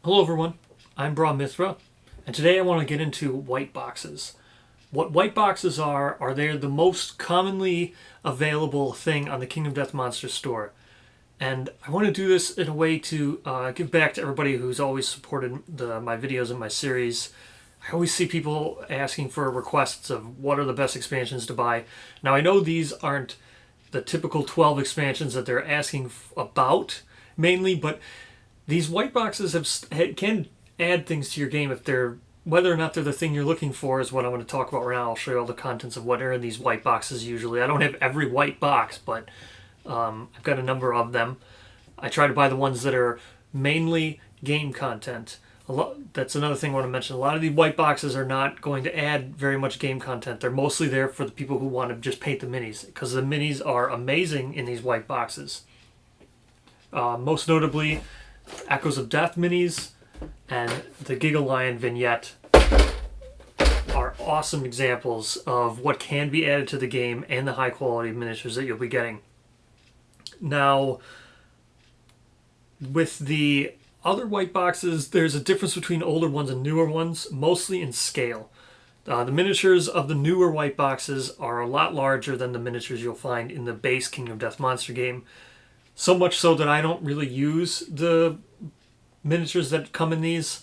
Hello everyone, I'm Bra Mithra, and today I want to get into white boxes. What white boxes are they the most commonly available thing on the Kingdom Death Monsters store. And I want to do this in a way to give back to everybody who's always supported my videos and my series. I always see people asking for requests of what are the best expansions to buy. Now I know these aren't the typical 12 expansions that they're asking about mainly, but these white boxes can add things to your game if they're, whether or not they're the thing you're looking for is what I'm going to talk about right now. I'll show you all the contents of what are in these white boxes usually. I don't have every white box, but I've got a number of them. I try to buy the ones that are mainly game content. That's another thing I want to mention. A lot of these white boxes are not going to add very much game content. They're mostly there for the people who want to just paint the minis, because the minis are amazing in these white boxes. Most notably, Echoes of Death minis and the Gigalion vignette are awesome examples of what can be added to the game and the high quality miniatures that you'll be getting. Now, with the other white boxes, there's a difference between older ones and newer ones, mostly in scale. The miniatures of the newer white boxes are a lot larger than the miniatures you'll find in the base Kingdom Death Monster game. So much so that I don't really use the miniatures that come in these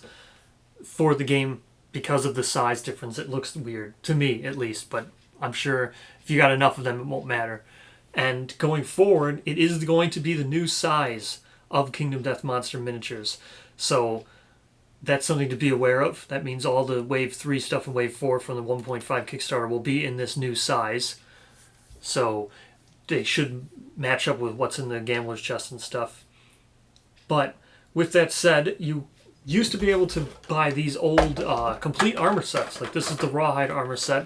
for the game because of the size difference. It looks weird, to me at least, but I'm sure if you got enough of them it won't matter. And going forward, it is going to be the new size of Kingdom Death Monster miniatures. So that's something to be aware of. That means all the Wave 3 stuff and Wave 4 from the 1.5 Kickstarter will be in this new size. So they should match up with what's in the Gambler's Chest and stuff. But with that said, you used to be able to buy these old complete armor sets. Like this is the Rawhide armor set.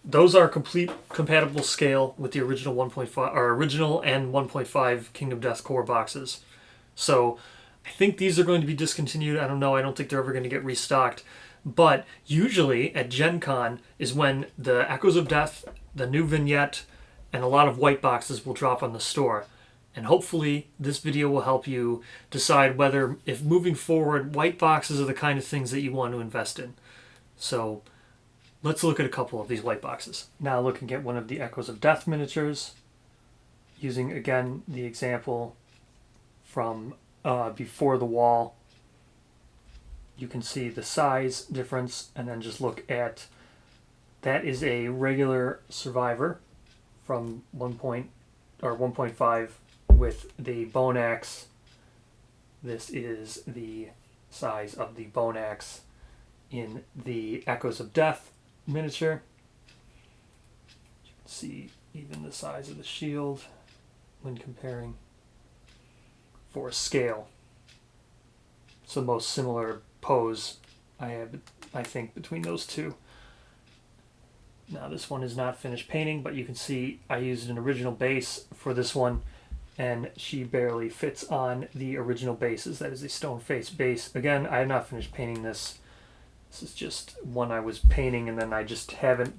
Those are complete compatible scale with the original 1.5 or original and 1.5 Kingdom Death core boxes. So I think these are going to be discontinued. I don't know. I don't think they're ever going to get restocked. But usually at Gen Con is when the Echoes of Death, the new vignette, and a lot of white boxes will drop on the store. And hopefully this video will help you decide whether, if moving forward, white boxes are the kind of things that you want to invest in. So let's look at a couple of these white boxes. Now looking at one of the Echoes of Death miniatures, using again the example from Before the Wall. You can see the size difference, and then just look at, that is a regular Survivor from 1.5 with the bone axe. This is the size of the bone axe in the Echoes of Death miniature. You can see even the size of the shield when comparing for scale. It's the most similar pose I have, I think, between those two. Now this one is not finished painting, but you can see I used an original base for this one, and she barely fits on the original bases. That is a stone face base. Again, I have not finished painting this. This is just one I was painting, and then I just haven't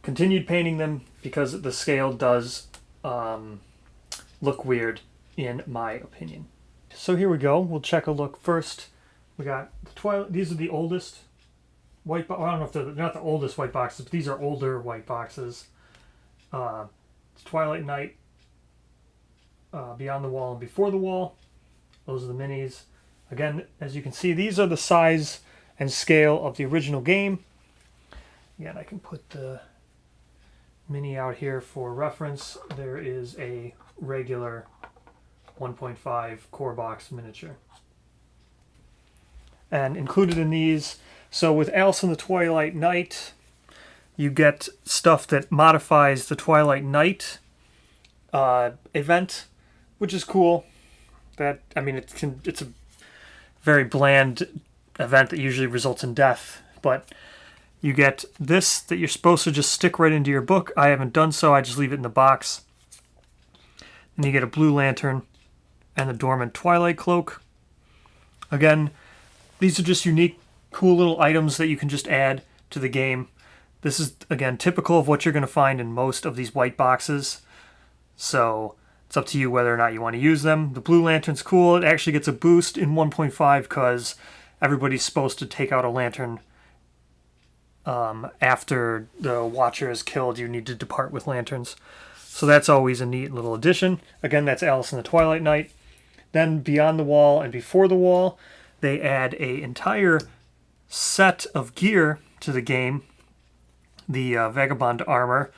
continued painting them because the scale does look weird in my opinion. So here we go. We'll check a look first. We got the Twilight. These are the oldest white box. I don't know if they're not the oldest white boxes, but these are older white boxes. It's Twilight Night, Beyond the Wall, and Before the Wall. Those are the minis. Again, as you can see, these are the size and scale of the original game. Again, I can put the mini out here for reference. There is a regular 1.5 core box miniature. And included in these, so with Alice in the Twilight Night, you get stuff that modifies the Twilight Night event, which is cool. That, I mean, it's a very bland event that usually results in death, but you get this that you're supposed to just stick right into your book. I haven't done so. I just leave it in the box. And you get a blue lantern and the Dormant Twilight Cloak. Again, these are just unique, cool little items that you can just add to the game. This is, again, typical of what you're going to find in most of these white boxes. So It's up to you whether or not you want to use them. The blue lantern's cool. It actually gets a boost in 1.5 because everybody's supposed to take out a lantern after the Watcher is killed. You need to depart with lanterns. So that's always a neat little addition. Again, that's Alice in the Twilight Night. Then Beyond the Wall and Before the Wall, they add an entire set of gear to the game. The Vagabond armor,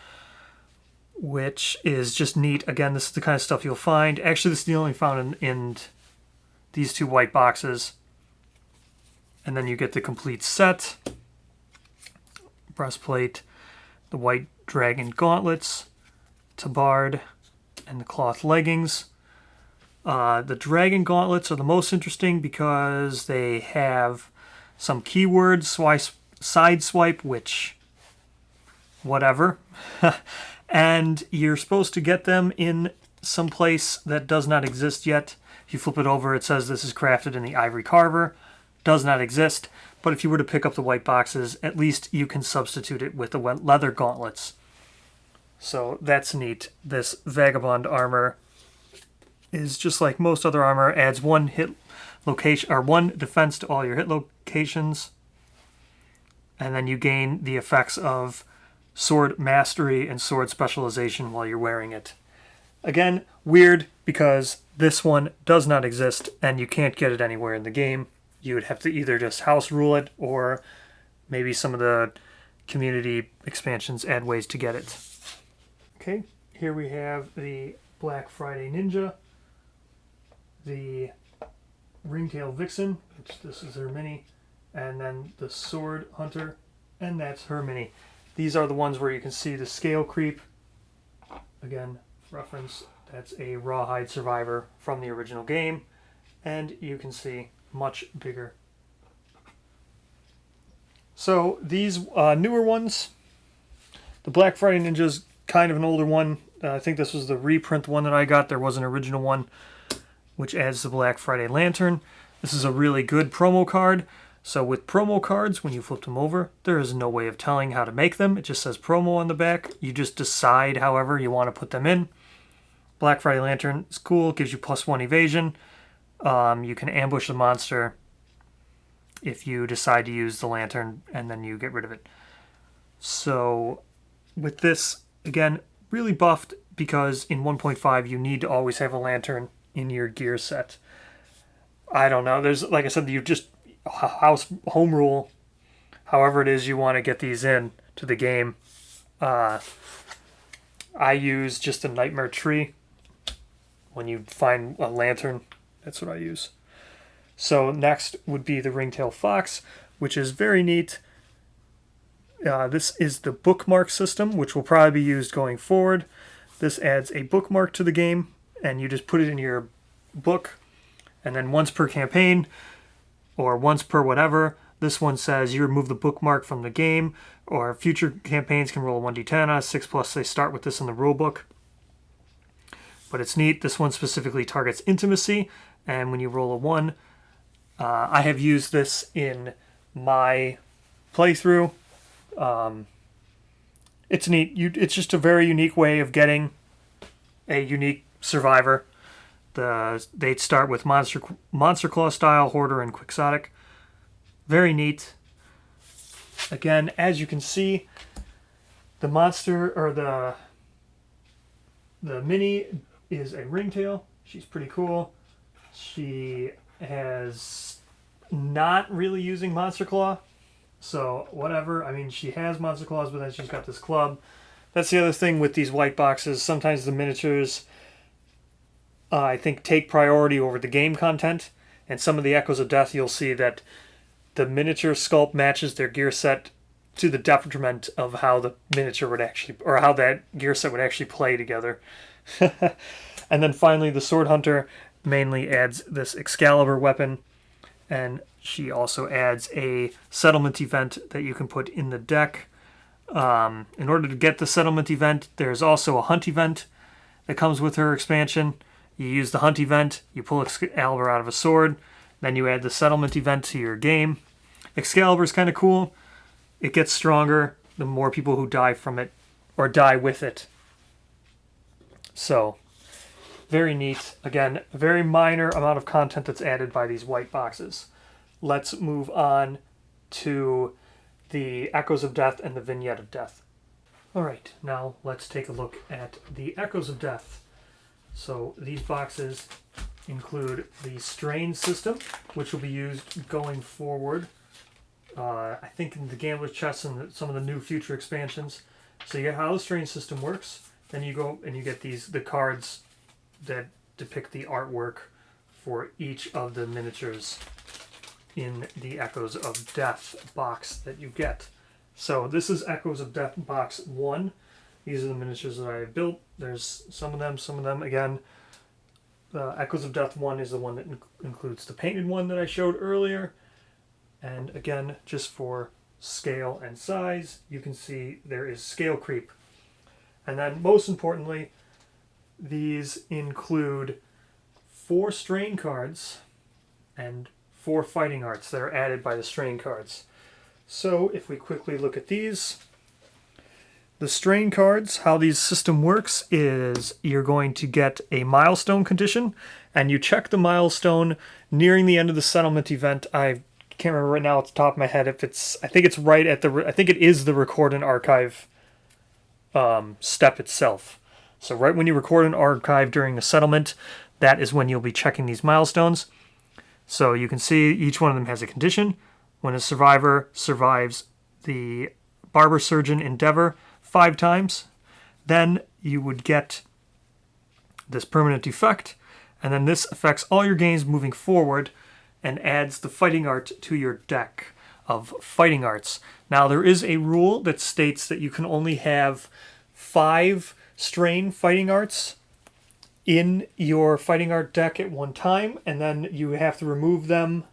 which is just neat. Again, this is the kind of stuff you'll find. Actually, this is the only found in these two white boxes. And then you get the complete set. Breastplate, the white dragon gauntlets, tabard, and the cloth leggings. The dragon gauntlets are the most interesting because they have some keywords, side swipe, which, whatever. And you're supposed to get them in some place that does not exist yet. If you flip it over, it says this is crafted in the ivory carver. Does not exist. But if you were to pick up the white boxes, at least you can substitute it with the leather gauntlets. So that's neat. This Vagabond armor is just like most other armor, adds one hit location or one defense to all your hit locations. And then you gain the effects of sword mastery and sword specialization while you're wearing it. Again, weird because this one does not exist and you can't get it anywhere in the game. You would have to either just house rule it or maybe some of the community expansions add ways to get it. Okay, here we have the Black Friday Ninja, the Ringtail Vixen, which this is her mini, and then the Sword Hunter, and that's her mini. These are the ones where you can see the scale creep. Again, reference, that's a Rawhide Survivor from the original game. And you can see much bigger. So these newer ones, the Black Friday Ninja's kind of an older one. I think this was the reprint one that I got. There was an original one, which adds the Black Friday Lantern. This is a really good promo card. So with promo cards, when you flip them over, there is no way of telling how to make them. It just says promo on the back. You just decide however you want to put them in. Black Friday Lantern is cool. It gives you +1 evasion. You can ambush the monster if you decide to use the lantern, and then you get rid of it. So with this, again, really buffed because in 1.5 you need to always have a lantern in your gear set. I don't know. There's, like I said, you just home rule however it is you want to get these in to the game. I use just a nightmare tree. When you find a lantern, that's what I use. So next would be the Ringtail Fox, which is very neat. This is the bookmark system, which will probably be used going forward. This adds a bookmark to the game, and you just put it in your book, and then once per campaign, or once per whatever, this one says you remove the bookmark from the game, or future campaigns can roll a 1d10 on 6+. They start with this in the rulebook. But it's neat. This one specifically targets intimacy, and when you roll a 1, I have used this in my playthrough. It's neat. It's just a very unique way of getting a unique survivor. They'd start with Monster Claw style, Hoarder, and Quixotic. Very neat. Again, as you can see, the monster, or the mini is a ringtail. She's pretty cool. She has not really using Monster Claw, so whatever. I mean, she has Monster Claws, but then she's got this club. That's the other thing with these white boxes. Sometimes the miniatures, I think, take priority over the game content. And some of the Echoes of Death, you'll see that the miniature sculpt matches their gear set to the detriment of how the miniature would actually, or how that gear set would actually play together. And then finally, the Sword Hunter mainly adds this Excalibur weapon, and she also adds a settlement event that you can put in the deck. In order to get the settlement event, there's also a hunt event that comes with her expansion. You use the hunt event, you pull Excalibur out of a sword, then you add the settlement event to your game. Excalibur is kind of cool. It gets stronger the more people who die from it, or die with it. So, Very neat. Again, a very minor amount of content that's added by these white boxes. Let's move on to the Echoes of Death and the Vignette of Death. Alright, now let's take a look at the Echoes of Death. So these boxes include the strain system, which will be used going forward. I think in the Gambler's Chest and some of the new future expansions. So you get how the strain system works. Then you go and you get the cards that depict the artwork for each of the miniatures in the Echoes of Death box that you get. So this is Echoes of Death box 1. These are the miniatures that I have built. There's some of them. Again, Echoes of Death 1 is the one that includes the painted one that I showed earlier. And again, just for scale and size, you can see there is scale creep. And then most importantly, these include 4 strain cards and 4 fighting arts that are added by the strain cards. So if we quickly look at these, the strain cards, how these system works is you're going to get a milestone condition, and you check the milestone nearing the end of the settlement event. I can't remember right now off the top of my head if it's, I think it's right at I think it is the record and archive step itself. So right when you record an archive during the settlement, that is when you'll be checking these milestones. So you can see each one of them has a condition. When a survivor survives the Barber Surgeon Endeavor 5 times, then you would get this permanent effect, and then this affects all your games moving forward and adds the fighting art to your deck of fighting arts. Now there is a rule that states that you can only have 5 strain fighting arts in your fighting art deck at one time, and then you have to remove them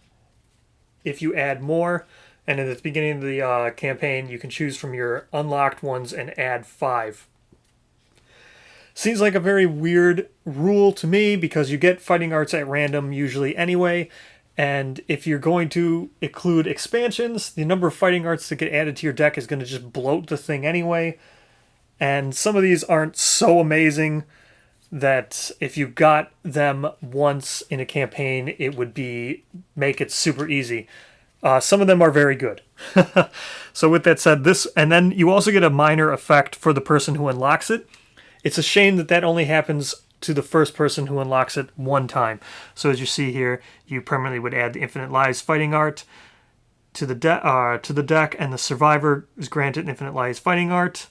if you add more. And at the beginning of the campaign, you can choose from your unlocked ones and add 5. Seems like a very weird rule to me because you get fighting arts at random usually anyway. And if you're going to include expansions, the number of fighting arts that get added to your deck is going to just bloat the thing anyway. And some of these aren't so amazing that if you got them once in a campaign, it would make it super easy. Some of them are very good. So with that said, and then you also get a minor effect for the person who unlocks it. It's a shame that only happens to the first person who unlocks it one time. So as you see here, you permanently would add the Infinite Lives fighting art to the deck, and the survivor is granted Infinite Lives fighting art.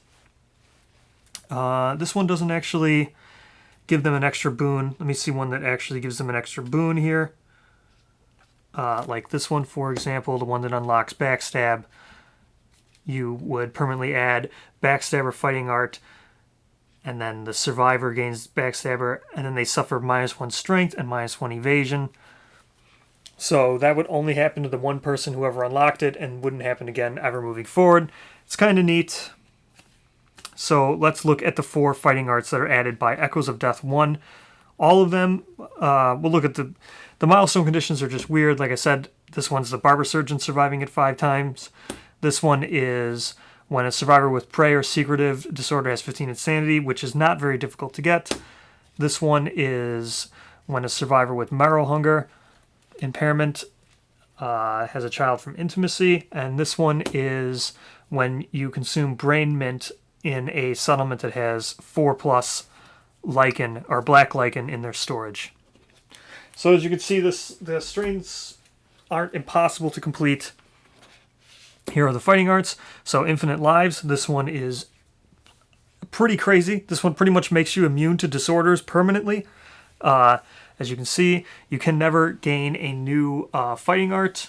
This one doesn't actually give them an extra boon. Let me see one that actually gives them an extra boon here. Like this one, for example, the one that unlocks Backstab. You would permanently add Backstabber fighting art, and then the survivor gains Backstabber, and then they suffer -1 strength and -1 evasion. So that would only happen to the one person who ever unlocked it, and wouldn't happen again ever moving forward. It's kind of neat. So let's look at the 4 fighting arts that are added by Echoes of Death 1. All of them, we'll look at the milestone conditions are just weird. Like I said, this one's the Barber Surgeon surviving it 5 times. This one is when a survivor with prey or secretive disorder has 15 insanity, which is not very difficult to get. This one is when a survivor with marrow hunger impairment has a child from intimacy. And this one is when you consume brain mint in a settlement that has 4+ lichen or black lichen in their storage. So as you can see, the strains aren't impossible to complete. Here are the fighting arts. So Infinite Lives, this one is pretty crazy. This one pretty much makes you immune to disorders permanently. As you can see, you can never gain a new fighting art.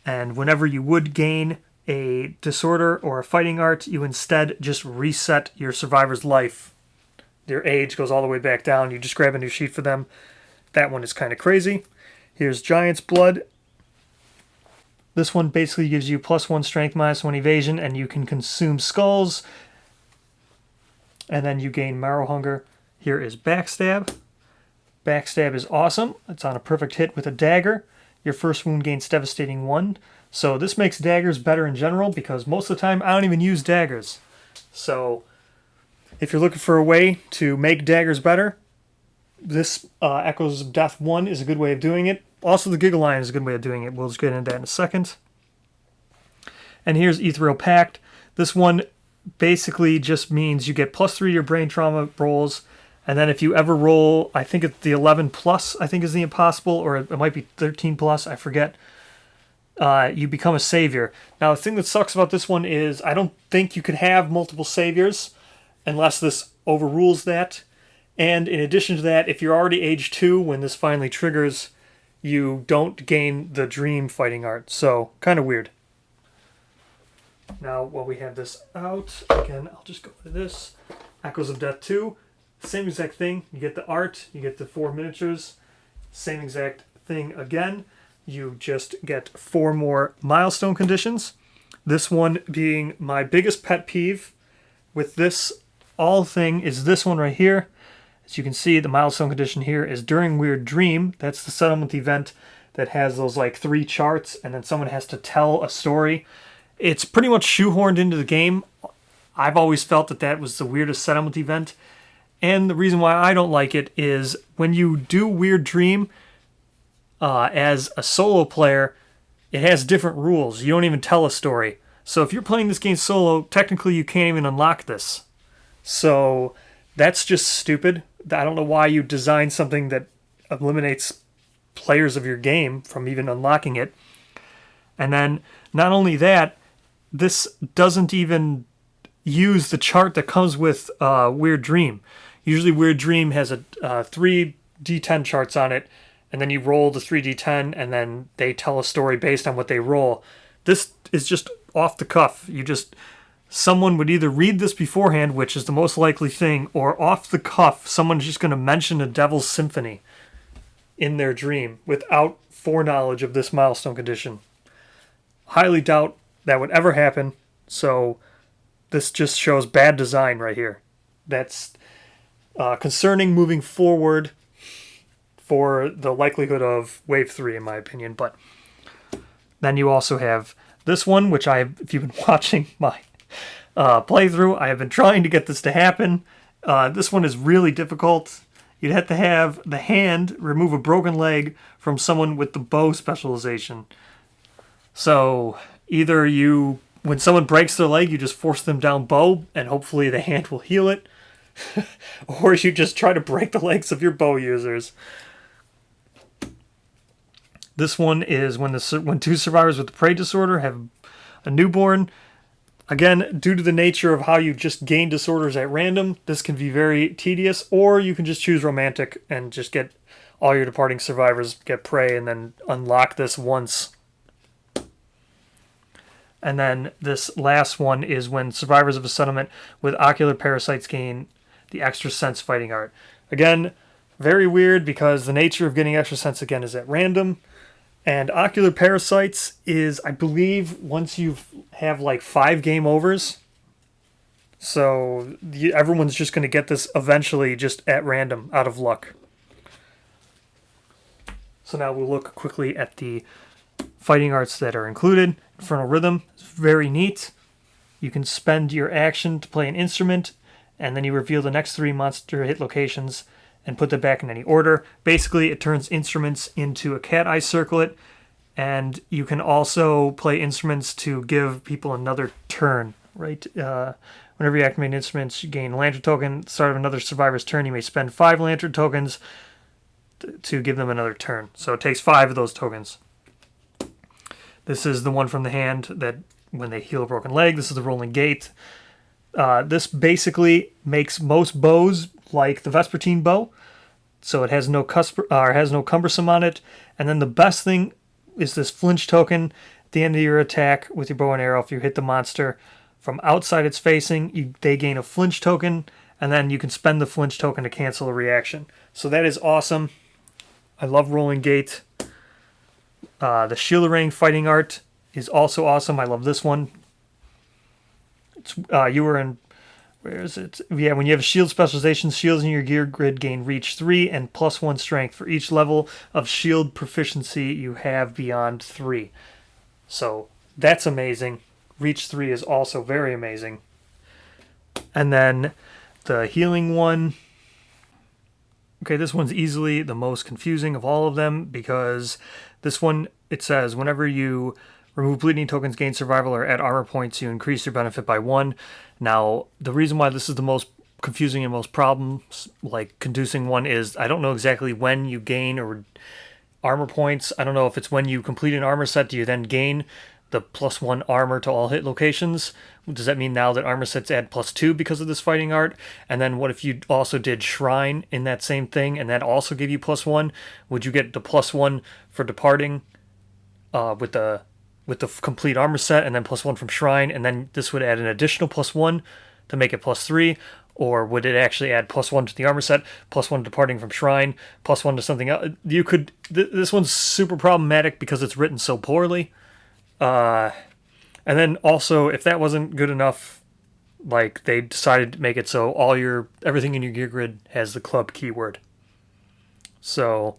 And whenever you would gain a disorder or a fighting art, you instead just reset your survivor's life. Their age goes all the way back down. You just grab a new sheet for them. That one is kind of crazy. Here's Giant's Blood. This one basically gives you +1 strength, -1 evasion, and you can consume skulls. And then you gain marrow hunger. Here is Backstab. Backstab is awesome. It's on a perfect hit with a dagger. Your first wound gains devastating 1. So this makes daggers better in general, because most of the time I don't even use daggers. So if you're looking for a way to make daggers better, this Echoes of Death 1 is a good way of doing it. Also, the Gigalion is a good way of doing it. We'll just get into that in a second. And here's Ethereal Pact. This one basically just means you get +3 to your brain trauma rolls, and then if you ever roll, I think it's the 11 plus, I think is the impossible, or it might be 13 plus, I forget, you become a savior. Now, the thing that sucks about this one is I don't think you can have multiple saviors unless this overrules that. And in addition to that, if you're already age 2 when this finally triggers, you don't gain the dream fighting art. So, kind of weird. Now, while we have this out, again, I'll just go to this. Echoes of Death 2, same exact thing. You get the art, you get the 4 miniatures, same exact thing again. You just get 4 more milestone conditions. This one being my biggest pet peeve with this all thing is this one right here. As you can see, the milestone condition here is during Weird Dream. That's the settlement event that has those like 3 charts, and then someone has to tell a story. It's pretty much shoehorned into the game. I've always felt that that was the weirdest settlement event. And the reason why I don't like it is when you do Weird Dream as a solo player, it has different rules. You don't even tell a story. So if you're playing this game solo, technically you can't even unlock this. So that's just stupid. I don't know why you design something that eliminates players of your game from even unlocking it. And then not only that, this doesn't even use the chart that comes with Weird Dream. Usually Weird Dream has a 3d10 charts on it, and then you roll the 3d10, and then they tell a story based on what they roll. This is just off the cuff. Someone would either read this beforehand, which is the most likely thing, or off the cuff, someone's just going to mention a Devil's Symphony in their dream without foreknowledge of this milestone condition. Highly doubt that would ever happen, so this just shows bad design right here. That's concerning moving forward for the likelihood of Wave 3, in my opinion. But then you also have this one, which if you've been watching my playthrough, I have been trying to get this to happen. This one is really difficult. You'd have to have the hand remove a broken leg from someone with the bow specialization. So either when someone breaks their leg, you just force them down bow, and hopefully the hand will heal it. Or you just try to break the legs of your bow users. This one is when 2 survivors with the prey disorder have a newborn. Again, due to the nature of how you just gain disorders at random, this can be very tedious, or you can just choose romantic and just get all your departing survivors get prey and then unlock this once. And then this last one is when survivors of a settlement with ocular parasites gain the extra sense fighting art. Again, very weird because the nature of getting extra sense again is at random. And ocular parasites is, I believe, once you have like 5 game overs. So everyone's just going to get this eventually just at random, out of luck. So now we'll look quickly at the fighting arts that are included. Infernal Rhythm is very neat. You can spend your action to play an instrument, and then you reveal the next 3 monster hit locations and put them back in any order. Basically, it turns instruments into a cat eye circlet, and you can also play instruments to give people another turn, right? Whenever you activate instruments, you gain a lantern token. At the start of another survivor's turn, you may spend 5 lantern tokens to give them another turn. So it takes 5 of those tokens. This is the one from the hand that when they heal a broken leg. This is the Rolling Gate. This basically makes most bows like the Vespertine bow, so it has no cumbersome on it. And then the best thing is this flinch token at the end of your attack with your bow and arrow. If you hit the monster from outside it's facing, they gain a flinch token, and then you can spend the flinch token to cancel a reaction. So that is awesome. I love Rolling Gate. The Shieldorang fighting art is also awesome. I love this one. Where is it? Yeah, when you have shield specializations, shields in your gear grid gain reach 3 and +1 strength for each level of shield proficiency you have beyond 3. So that's amazing. Reach 3 is also very amazing. And then the healing one, Okay, this one's easily the most confusing of all of them because this one, it says whenever you remove bleeding tokens, gain survival, or add armor points, you increase your benefit by 1. Now, the reason why this is the most confusing and most problems, like conducing one, is I don't know exactly when you gain or armor points. I don't know if it's when you complete an armor set, do you then gain the +1 armor to all hit locations? Does that mean now that armor sets add +2 because of this fighting art? And then what if you also did Shrine in that same thing and that also gave you +1? Would you get the +1 for departing with the complete armor set and then +1 from Shrine, and then this would add an additional +1 to make it +3? Or would it actually add +1 to the armor set, +1 departing from Shrine, +1 to something else? You could. This one's super problematic because it's written so poorly. And then also, if that wasn't good enough, like they decided to make it so everything in your gear grid has the club keyword. So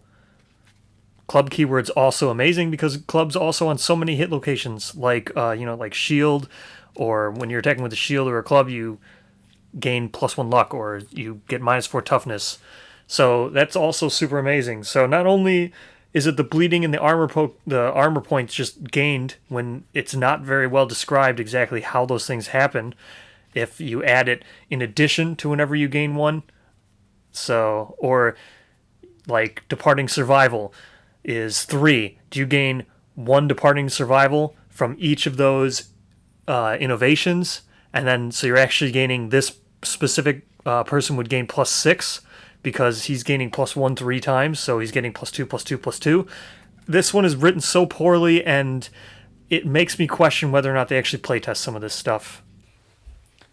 club keyword's also amazing because club's also on so many hit locations, like like shield, or when you're attacking with a shield or a club, you gain +1 luck or you get -4 toughness. So that's also super amazing. So not only is it the bleeding and the armor points just gained when it's not very well described exactly how those things happen if you add it in addition to whenever you gain 1. So, or like departing survival is 3. Do you gain 1 departing survival from each of those innovations? And then, so you're actually gaining, this specific person would gain +6 because he's gaining +1 3 times, so he's getting +2, +2, +2. This one is written so poorly, and it makes me question whether or not they actually playtest some of this stuff.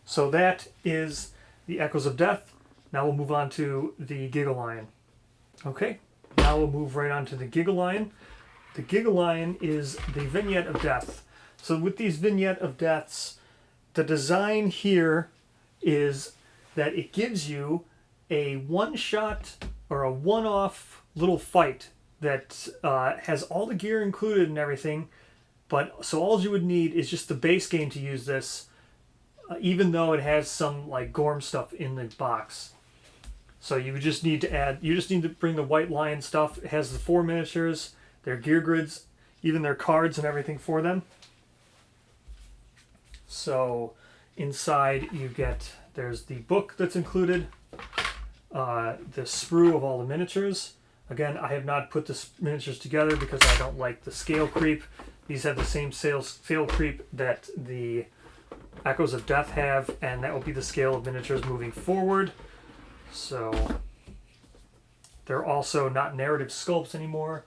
So that is the Echoes of Death. Now we'll move on to the Gigalion. Okay, now we'll move right on to the Gigalion. The Gigalion is the Vignette of Death. So with these Vignette of Deaths, the design here is that it gives you a one-shot or a one-off little fight that has all the gear included and everything, but so all you would need is just the base game to use this, even though it has some like Gorm stuff in the box. So you just need to bring the White Lion stuff. It has the 4 miniatures, their gear grids, even their cards and everything for them. So inside there's the book that's included, the sprue of all the miniatures. Again, I have not put the miniatures together because I don't like the scale creep. These have the same scale creep that the Echoes of Death have, and that will be the scale of miniatures moving forward. So they're also not narrative sculpts anymore.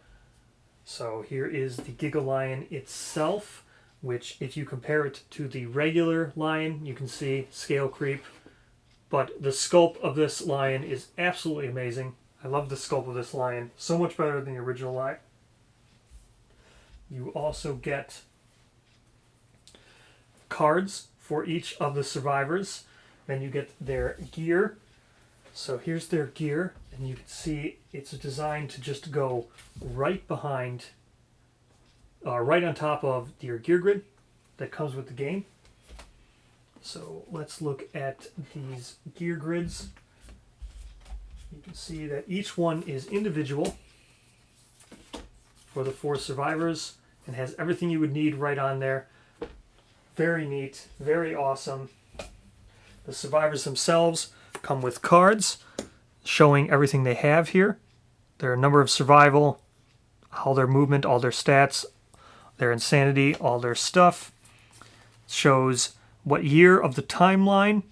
So here is the Gigalion itself, which if you compare it to the regular lion, you can see scale creep. But the sculpt of this lion is absolutely amazing. I love the sculpt of this lion. So much better than the original lion. You also get cards for each of the survivors. Then you get their gear. So here's their gear, and you can see it's designed to just go right behind, right on top of your gear grid that comes with the game. So let's look at these gear grids. You can see that each one is individual for the 4 survivors and has everything you would need right on there. Very neat, very awesome. The survivors themselves come with cards showing everything they have here. Their number of survival, all their movement, all their stats, their insanity, all their stuff. Shows what year of the timeline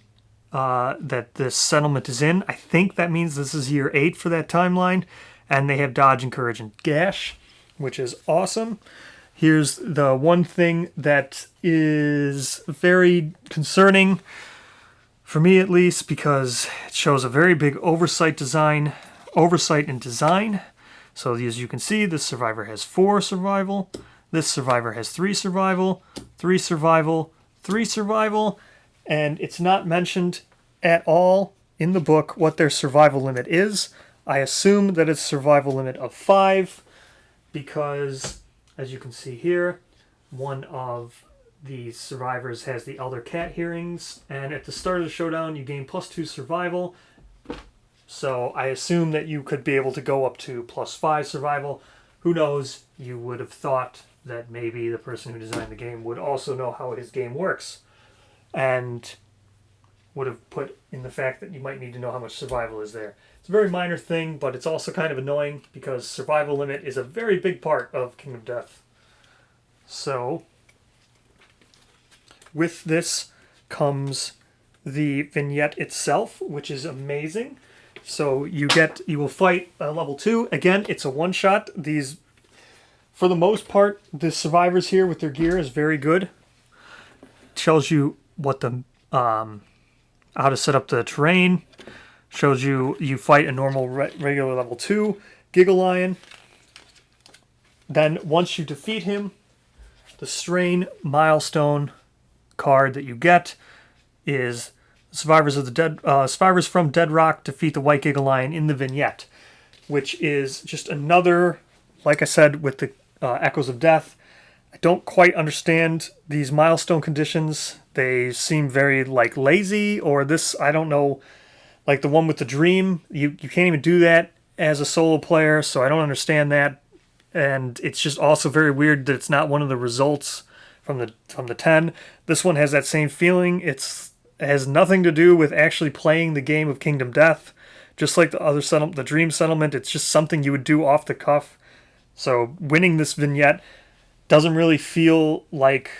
that this settlement is in. I think that means this is year 8 for that timeline. And they have dodge and courage and gash, which is awesome. Here's the one thing that is very concerning, for me at least, because it shows a very big oversight in design. So as you can see, this survivor has 4 survival. This survivor has 3 survival, 3 survival, 3 survival, and it's not mentioned at all in the book what their survival limit is. I assume that it's survival limit of 5 because, as you can see here, one of the survivors has the Elder Cat hearings, and at the start of the showdown you gain +2 survival, So I assume that you could be able to go up to +5 survival. Who knows? You would have thought that maybe the person who designed the game would also know how his game works, and would have put in the fact that you might need to know how much survival is there. It's a very minor thing, but it's also kind of annoying because survival limit is a very big part of Kingdom Death. So, with this comes the vignette itself, which is amazing. So you will fight level 2. Again, it's a one-shot. These, for the most part, the survivors here with their gear is very good. It shows you what the how to set up the terrain. Shows you fight a normal regular level 2 Gigalion. Then once you defeat him, the strain milestone card that you get is survivors from Dead Rock defeat the White Gigalion in the vignette, which is just another, like I said, with the Echoes of Death. I don't quite understand these milestone conditions. They seem very lazy, or this, I don't know, like the one with the dream. You can't even do that as a solo player, so I don't understand that. And it's just also very weird that it's not one of the results from the 10. This one has that same feeling. It has nothing to do with actually playing the game of Kingdom Death. Just like the other the Dream Settlement, it's just something you would do off the cuff. So winning this vignette doesn't really feel like...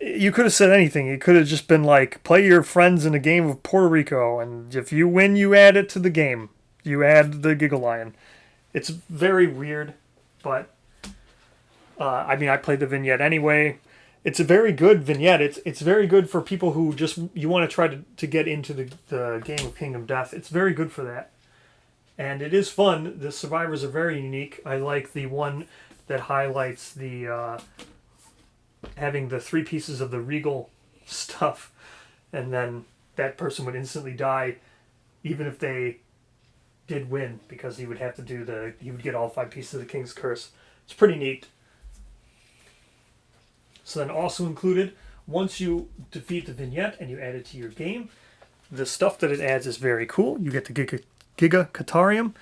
You could have said anything. It could have just been like, play your friends in a game of Puerto Rico, and if you win, you add it to the game. You add the Gigalion. It's very weird, but... I mean, I played the vignette anyway. It's a very good vignette. It's very good for people who just... You want to try to get into the game of Kingdom Death. It's very good for that. And it is fun. The survivors are very unique. I like the one that highlights the... having the 3 pieces of the regal stuff, and then that person would instantly die even if they did win, because he would have to do he would get all 5 pieces of the King's Curse. It's pretty neat. So then also included, once you defeat the vignette and you add it to your game, the stuff that it adds is very cool. You get the Gigalion,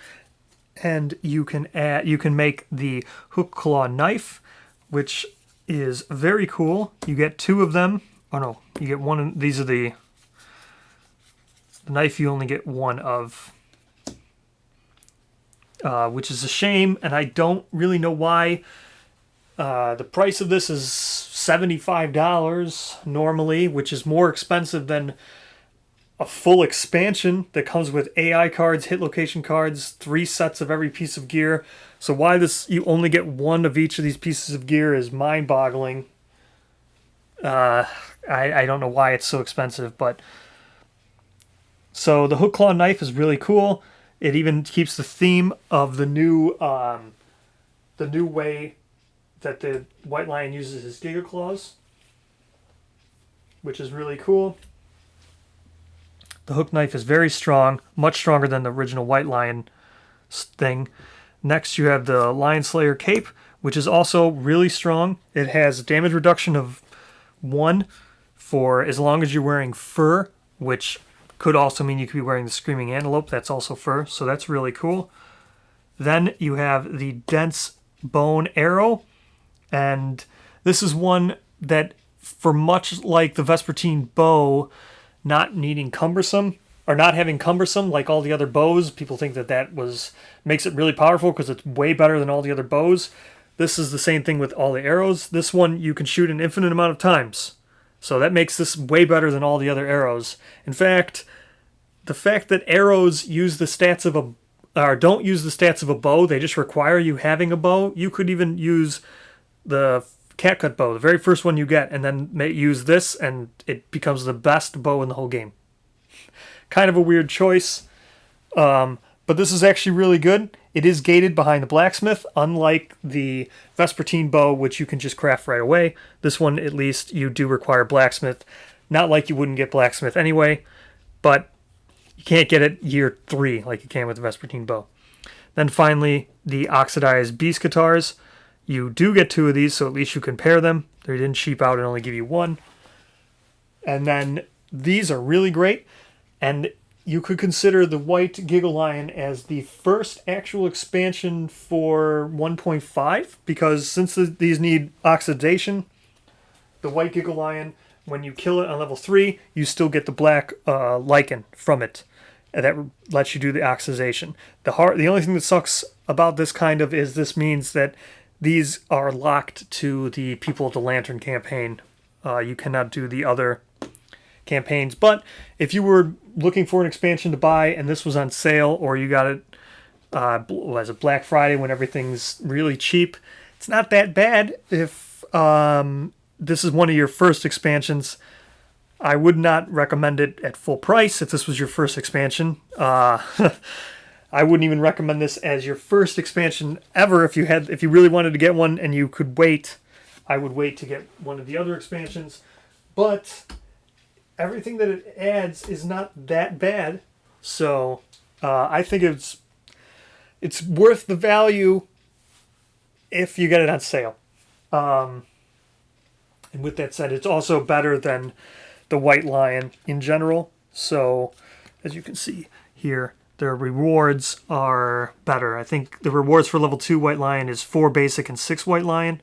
and you can make the hook claw knife, which is very cool. You get 2 of them. Oh no, you get one. These are the knife you only get 1 of, which is a shame, and I don't really know why. The price of this is $75 normally, which is more expensive than a full expansion that comes with AI cards, hit location cards, 3 sets of every piece of gear. So why you only get 1 of each of these pieces of gear is mind-boggling. I don't know why it's so expensive, but... So the hook claw knife is really cool. It even keeps the theme of the new way that the White Lion uses his Giga Claws, which is really cool. The hook knife is very strong, much stronger than the original White Lion thing. Next, you have the Lion Slayer cape, which is also really strong. It has damage reduction of 1 for as long as you're wearing fur, which could also mean you could be wearing the Screaming Antelope. That's also fur, so that's really cool. Then you have the Dense Bone Arrow, and this is one that, for much like the Vespertine Bow, not needing cumbersome, or not having cumbersome like all the other bows. People think that makes it really powerful because it's way better than all the other bows. This is the same thing with all the arrows. This one you can shoot an infinite amount of times. So that makes this way better than all the other arrows. In fact, the fact that arrows use the stats of don't use the stats of a bow, they just require you having a bow. You could even use the catgut bow, the very first one you get, and then use this, and it becomes the best bow in the whole game. Kind of a weird choice, but this is actually really good. It is gated behind the blacksmith, unlike the Vespertine bow, which you can just craft right away. This one, at least, you do require blacksmith. Not like you wouldn't get blacksmith anyway, but you can't get it year 3 like you can with the Vespertine bow. Then finally, the oxidized beast guitars. You do get 2 of these, so at least you can pair them. They didn't cheap out and only give you 1. And then these are really great. And you could consider the White Gigalion as the first actual expansion for 1.5, because since these need oxidation, the White Gigalion, when you kill it on level 3, you still get the black lichen from it. And that lets you do the oxidation. The only thing that sucks about this kind of is this means that these are locked to the People of the Lantern campaign. You cannot do the other campaigns. But if you were looking for an expansion to buy and this was on sale, or you got it as a Black Friday when everything's really cheap, it's not that bad. If this is one of your first expansions, I would not recommend it at full price if this was your first expansion. I wouldn't even recommend this as your first expansion ever. If you really wanted to get one and you could wait, I would wait to get one of the other expansions. But everything that it adds is not that bad, so I think it's worth the value if you get it on sale. And with that said, it's also better than the White Lion in general. So, as you can see here, their rewards are better. I think the rewards for level 2 White Lion is 4 basic and 6 White Lion.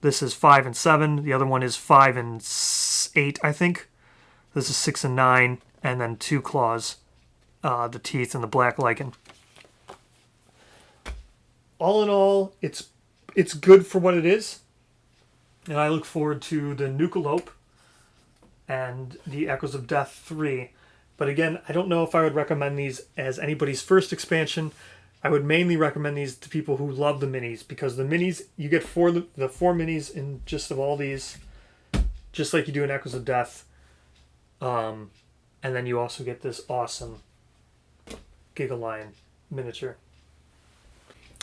This is 5 and 7. The other one is 5 and 8, I think. This is 6 and 9, and then 2 claws, the teeth, and the black lichen. All in all, it's good for what it is, and I look forward to the Nucalope and the Echoes of Death 3. But again, I don't know if I would recommend these as anybody's first expansion. I would mainly recommend these to people who love the minis, because the minis, you get the 4 minis in just of all these, just like you do in Echoes of Death. And then you also get this awesome Gigalion miniature.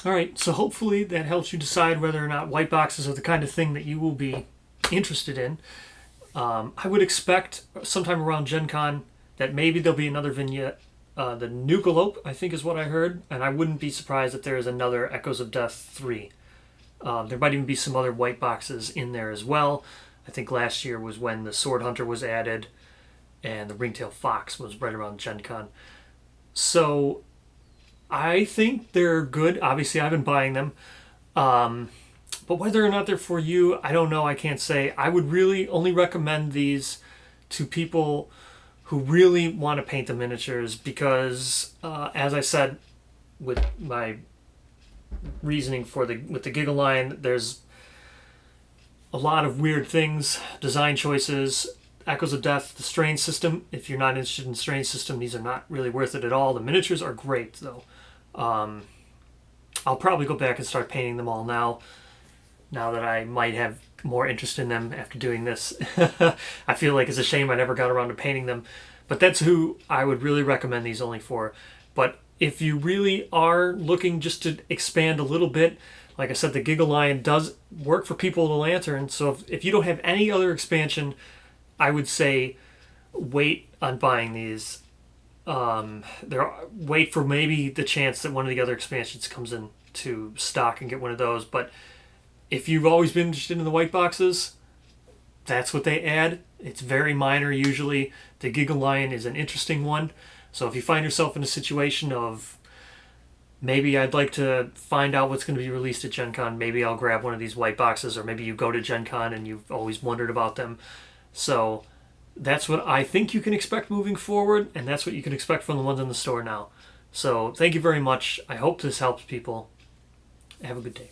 Alright, so hopefully that helps you decide whether or not white boxes are the kind of thing that you will be interested in. I would expect sometime around Gen Con that maybe there'll be another vignette. The Nucalope, I think, is what I heard, and I wouldn't be surprised if there is another Echoes of Death 3. There might even be some other white boxes in there as well. I think last year was when the Sword Hunter was added, and the Ringtail Fox was right around Gen Con. So I think they're good. Obviously, I've been buying them. But whether or not they're for you, I don't know. I can't say. I would really only recommend these to people who really want to paint the miniatures, because, as I said, with my reasoning with the Gigalion, there's a lot of weird things, design choices. Echoes of Death, the strain system. If you're not interested in strain system, these are not really worth it at all. The miniatures are great, though. I'll probably go back and start painting them all now that I might have more interest in them after doing this. I feel like it's a shame I never got around to painting them. But that's who I would really recommend these only for. But if you really are looking just to expand a little bit, like I said, the Gigalion does work for People of the Lantern. So if you don't have any other expansion, I would say wait on buying these. Wait for maybe the chance that one of the other expansions comes into stock and get one of those. But if you've always been interested in the white boxes, that's what they add. It's very minor usually. The Gigalion is an interesting one. So if you find yourself in a situation of maybe I'd like to find out what's going to be released at Gen Con, maybe I'll grab one of these white boxes, or maybe you go to Gen Con and you've always wondered about them. So that's what I think you can expect moving forward, and that's what you can expect from the ones in the store now. So thank you very much. I hope this helps people. Have a good day.